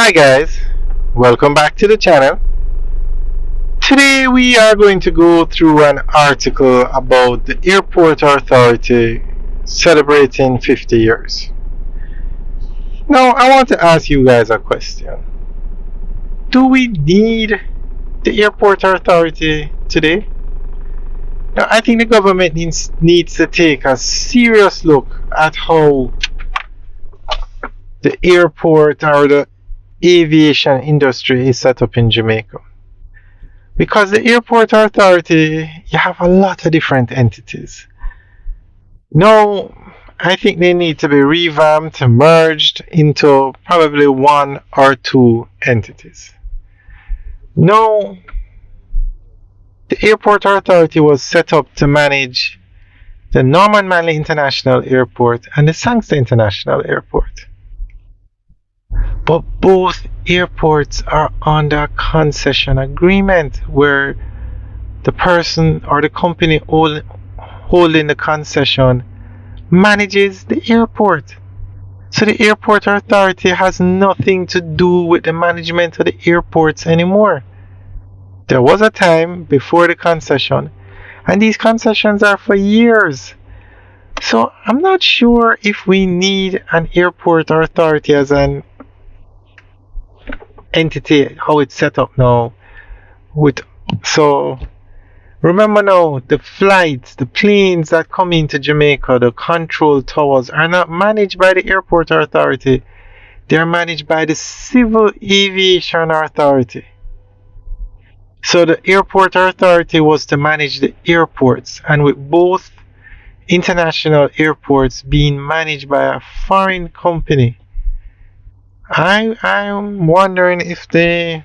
Hi guys, welcome back to the channel. Today we are going to go through an article about the Airport Authority celebrating 50 years. Now I want to ask you guys a question. Do we need the Airport Authority today? Now I think the government needs to take a serious look at how the airport or the aviation industry is set up in Jamaica. Because the airport authority, you have a lot of different entities. Now, I think they need to be revamped, merged into probably one or two entities. Now, the airport authority was set up to manage the Norman Manley International Airport and the Sangster International Airport. But both airports are under a concession agreement where the person or the company holding the concession manages the airport. So the airport authority has nothing to do with the management of the airports anymore. There was a time before the concession, and these concessions are for years. So I'm not sure if we need an airport authority as an entity, how it's set up now. So remember now, the flights, the planes that come into Jamaica, the control towers are not managed by the airport authority. They are managed by the Civil Aviation Authority. So the airport authority was to manage the airports, and with both international airports being managed by a foreign company, I'm wondering if they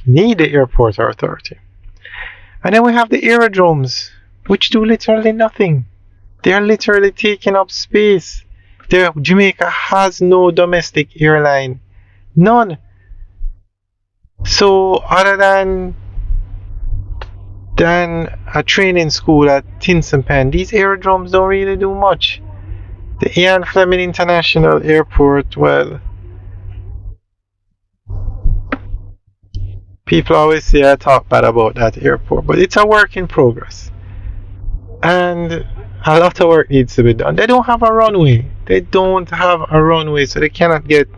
need the airport authority. And then we have the aerodromes, which do literally nothing. They are literally taking up space. Jamaica has no domestic airline. None. So other than a training school at Tinson these aerodromes don't really do much. The Ian Fleming International Airport, well, people always say I talk bad about that airport, but it's a work in progress. And a lot of work needs to be done. They don't have a runway. So they cannot get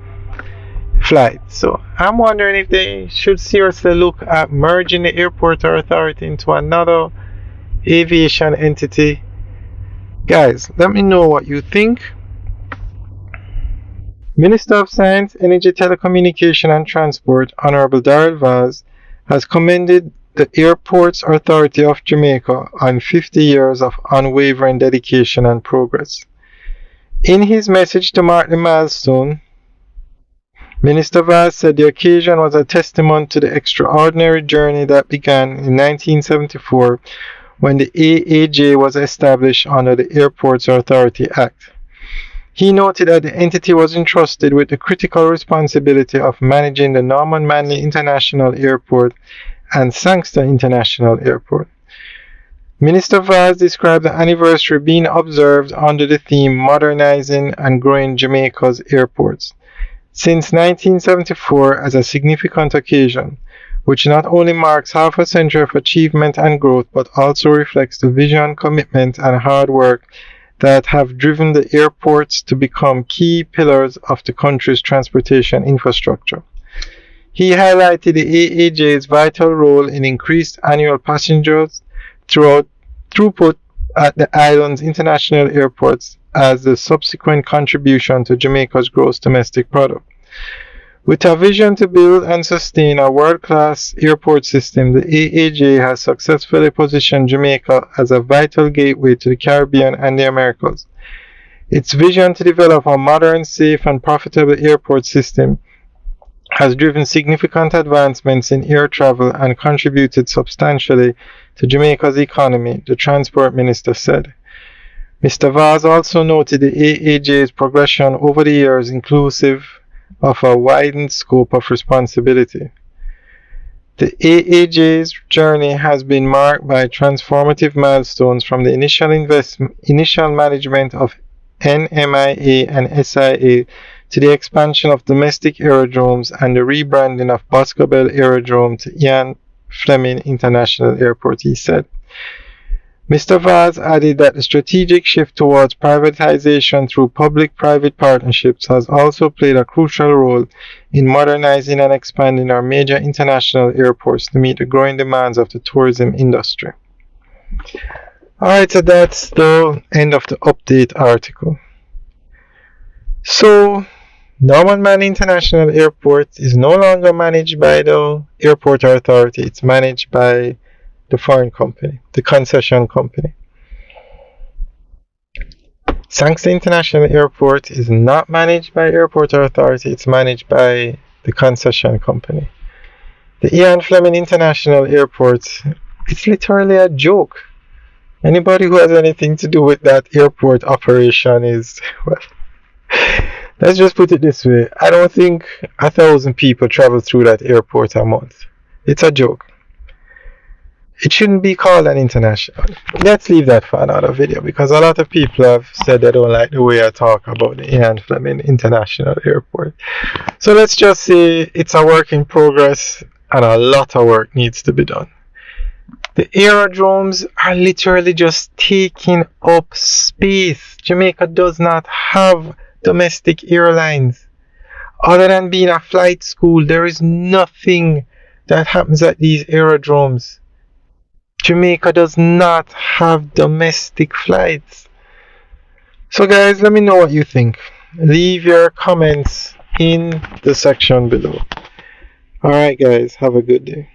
flights. So I'm wondering if they should seriously look at merging the airport authority into another aviation entity. Guys, let me know what you think. Minister of Science, Energy, Telecommunication and Transport, Honorable Darrell Vaz, has commended the Airports Authority of Jamaica on 50 years of unwavering dedication and progress. In his message to mark the milestone, Minister Vaz said the occasion was a testament to the extraordinary journey that began in 1974 when the AAJ was established under the Airports Authority Act. He noted that the entity was entrusted with the critical responsibility of managing the Norman Manley International Airport and Sangster International Airport. Minister Vaz described the anniversary being observed under the theme Modernizing and Growing Jamaica's Airports since 1974 as a significant occasion, which not only marks half a century of achievement and growth but also reflects the vision, commitment, and hard work that have driven the airports to become key pillars of the country's transportation infrastructure. He highlighted the AAJ's vital role in increased annual passengers throughput at the island's international airports as the subsequent contribution to Jamaica's gross domestic product. With a vision to build and sustain a world-class airport system, the AAJ has successfully positioned Jamaica as a vital gateway to the Caribbean and the Americas. Its vision to develop a modern, safe, and profitable airport system has driven significant advancements in air travel and contributed substantially to Jamaica's economy, the Transport Minister said. Mr. Vaz also noted the AAJ's progression over the years inclusive of a widened scope of responsibility. The AAJ's journey has been marked by transformative milestones from the initial management of NMIA and SIA to the expansion of domestic aerodromes and the rebranding of Boscobel Aerodrome to Ian Fleming International Airport, he said. Mr. Vaz added that the strategic shift towards privatization through public-private partnerships has also played a crucial role in modernizing and expanding our major international airports to meet the growing demands of the tourism industry. Alright, so that's the end of the update article. So, Norman Man International Airport is no longer managed by the airport authority, it's managed by the foreign company, the concession company. Sangster International Airport is not managed by airport authority, it's managed by the concession company. The Ian Fleming International Airport, it's literally a joke. Anybody who has anything to do with that airport operation is, well, let's just put it this way. I don't think 1,000 people travel through that airport a month. It's a joke. It shouldn't be called an international. Let's leave that for another video because a lot of people have said they don't like the way I talk about the Ian Fleming International Airport. So let's just say it's a work in progress and a lot of work needs to be done. The aerodromes are literally just taking up space. Jamaica does not have domestic airlines. Other than being a flight school, there is nothing that happens at these aerodromes. Jamaica does not have domestic flights. So guys, let me know what you think. Leave your comments in the section below. Alright guys, have a good day.